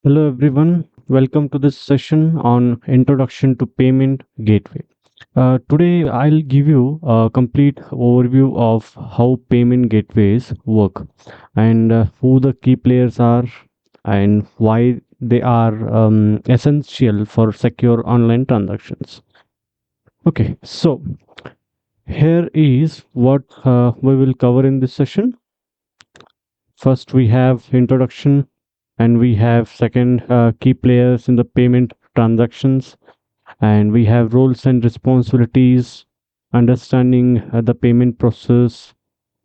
Hello everyone, welcome to this session on Introduction to Payment Gateway. Today I'll give you a complete overview of how payment gateways work and who the key players are and why they are essential for secure online transactions. Okay, so here is what we will cover in this session. First, we have introduction, and we have second key players in the payment transactions, and we have roles and responsibilities, understanding the payment process,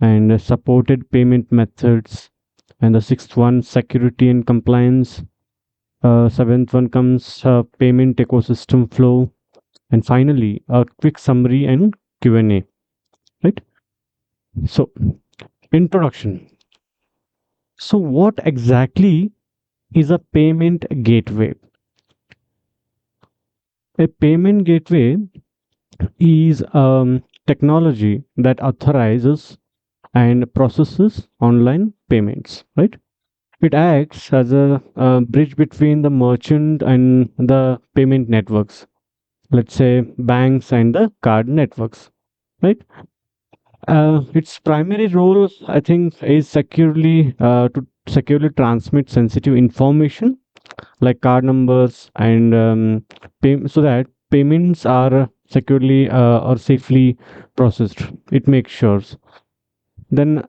and supported payment methods, and the sixth one security and compliance. Seventh one comes payment ecosystem flow, and finally a quick summary and Q&A. Right. So introduction. So what exactly is a payment gateway? A payment gateway is technology that authorizes and processes online payments, right? It acts as a bridge between the merchant and the payment networks, let's say banks and the card networks, right? Its primary role, I think, is to securely transmit sensitive information like card numbers and so that payments are securely or safely processed. It makes sure. Then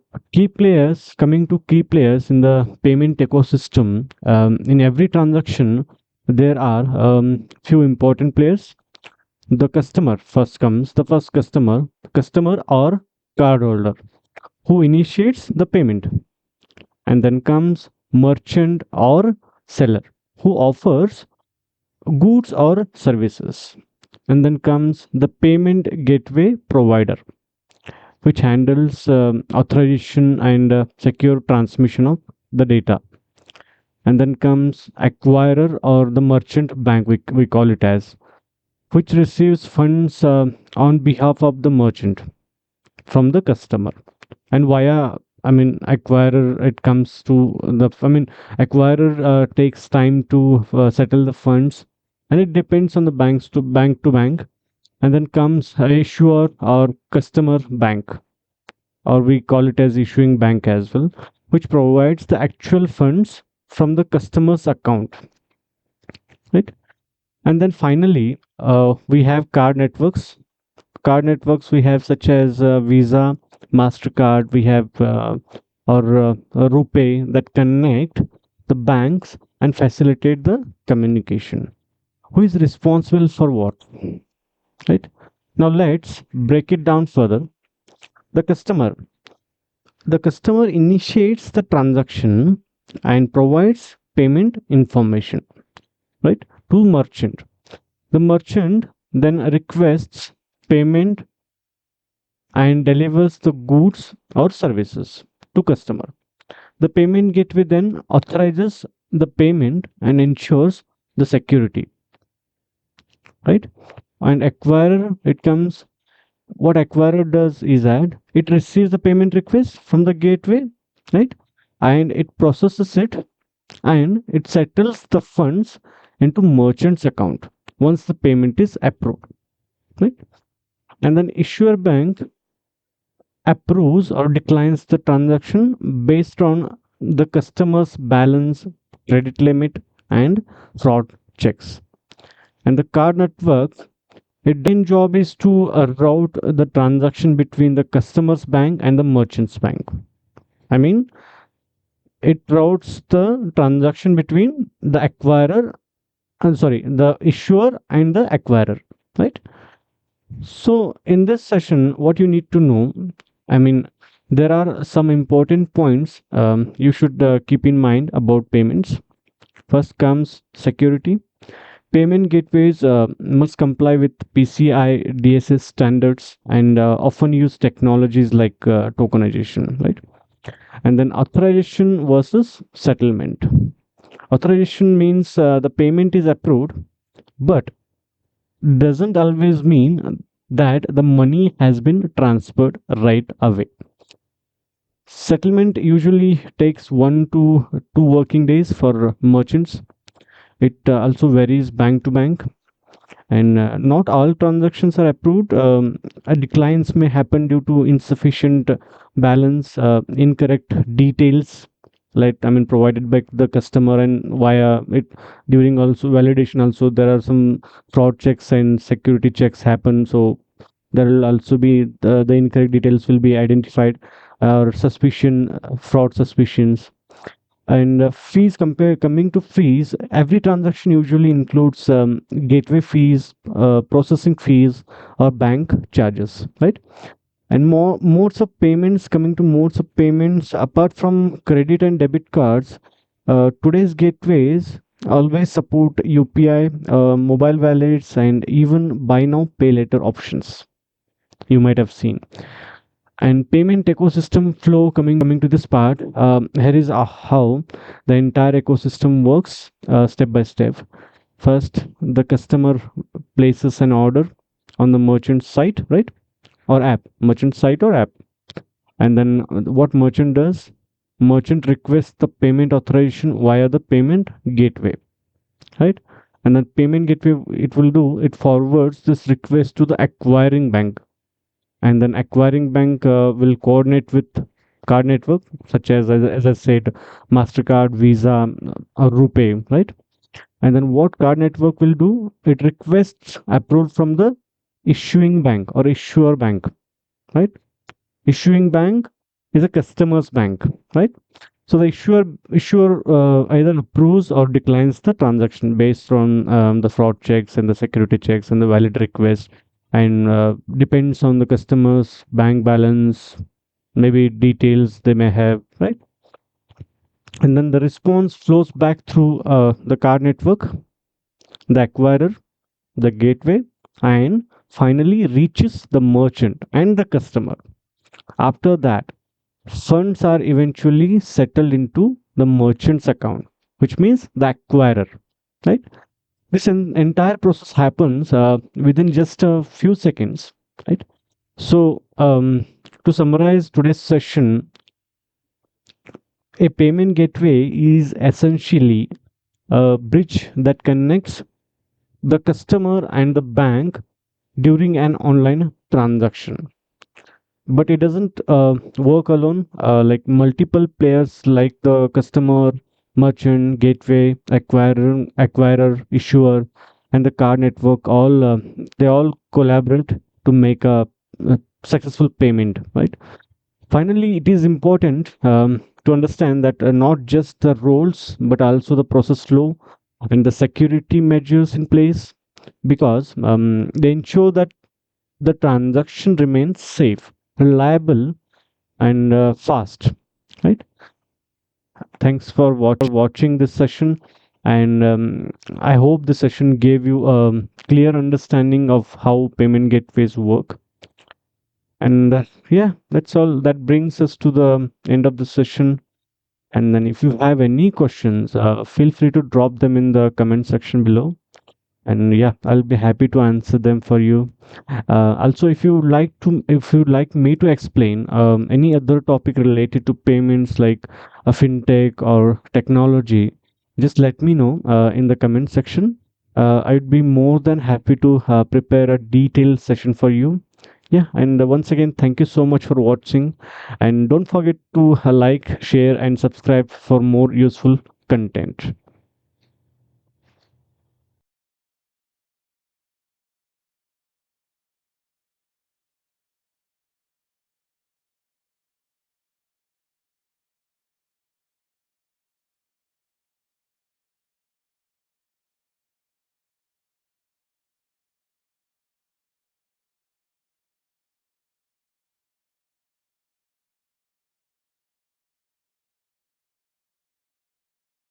coming to key players in the payment ecosystem, in every transaction, there are few important players. The customer first comes, the first customer or cardholder who initiates the payment, and then comes merchant or seller who offers goods or services, and then comes the payment gateway provider which handles authorization and secure transmission of the data, and then comes acquirer or the merchant bank, we call it as, which receives funds on behalf of the merchant from the customer. And via, I mean, acquirer, it comes to the, I mean, acquirer takes time to settle the funds, and it depends on the bank to bank. And then comes a issuer or customer bank, or we call it as issuing bank as well, which provides the actual funds from the customer's account, right? And then finally, we have card networks we have, such as Visa, Mastercard, we have or RuPay, that connect the banks and facilitate the communication. Who is responsible for what, right? Now let's break it down further. The customer. The customer initiates the transaction and provides payment information, right, to merchant. The merchant then requests payment and delivers the goods or services to customer. The payment gateway then authorizes the payment and ensures the security, right? And acquirer, it comes, what acquirer does is that it receives the payment request from the gateway, right? And it processes it, and it settles the funds into merchant's account once the payment is approved, right? And then issuer bank approves or declines the transaction based on the customer's balance, credit limit, and fraud checks. And the card network, its main job is to route the transaction between the customer's bank and the merchant's bank. I mean, it routes the transaction between the the issuer and the acquirer, right? So, in this session, what you need to know, I mean, there are some important points you should keep in mind about payments. First comes security. Payment gateways must comply with PCI DSS standards and often use technologies like tokenization, right? And then authorization versus settlement. Authorization means the payment is approved, but doesn't always mean that the money has been transferred right away. Settlement usually takes 1 to 2 working days for merchants, It also varies bank to bank, and not all transactions are approved. Declines may happen due to insufficient balance, incorrect details, like I mean provided by the customer, and via it during also validation. Also, there are some fraud checks and security checks happen. So there will also be the incorrect details will be identified, or suspicion, fraud suspicions. And fees, compare coming to fees, every transaction usually includes gateway fees, processing fees, or bank charges, right? And more modes of payments, coming to modes of payments, apart from credit and debit cards, today's gateways always support UPI, mobile wallets, and even buy now pay later options. You might have seen. And payment ecosystem flow, coming to this part, here is how the entire ecosystem works, step by step. First, the customer places an order on the merchant site, right? Or app, merchant site or app. And then what merchant does, merchant requests the payment authorization via the payment gateway, right? And then payment gateway, it will do, it forwards this request to the acquiring bank, and then acquiring bank will coordinate with card network, such as I said, Mastercard, Visa, or RuPay, right? And then what card network will do, it requests approval from the issuing bank or issuer bank, right? Issuing bank is a customer's bank, right? So the issuer either approves or declines the transaction based on the fraud checks and the security checks and the valid request, and depends on the customer's bank balance, maybe details they may have, right? And then the response flows back through the card network, the acquirer, the gateway, and finally reaches the merchant and the customer. After that, funds are eventually settled into the merchant's account, which means the acquirer, right? This entire process happens within just a few seconds, right? So, to summarize today's session, a payment gateway is essentially a bridge that connects the customer and the bank during an online transaction. But it doesn't work alone. Like multiple players, like the customer, merchant, gateway, acquirer, issuer, and the card network, all they all collaborate to make a successful payment, right? Finally, it is important to understand that not just the roles, but also the process flow and the security measures in place, because they ensure that the transaction remains safe, reliable, and fast, right? Thanks for watching this session, and I hope the session gave you a clear understanding of how payment gateways work. And yeah, that's all. That brings us to the end of the session. And then if you have any questions, feel free to drop them in the comment section below. And yeah, I'll be happy to answer them for you. Also, if you like me to explain any other topic related to payments, like a fintech or technology, just let me know in the comment section. I'd be more than happy to prepare a detailed session for you. Yeah, and once again, thank you so much for watching, and don't forget to like, share, and subscribe for more useful content.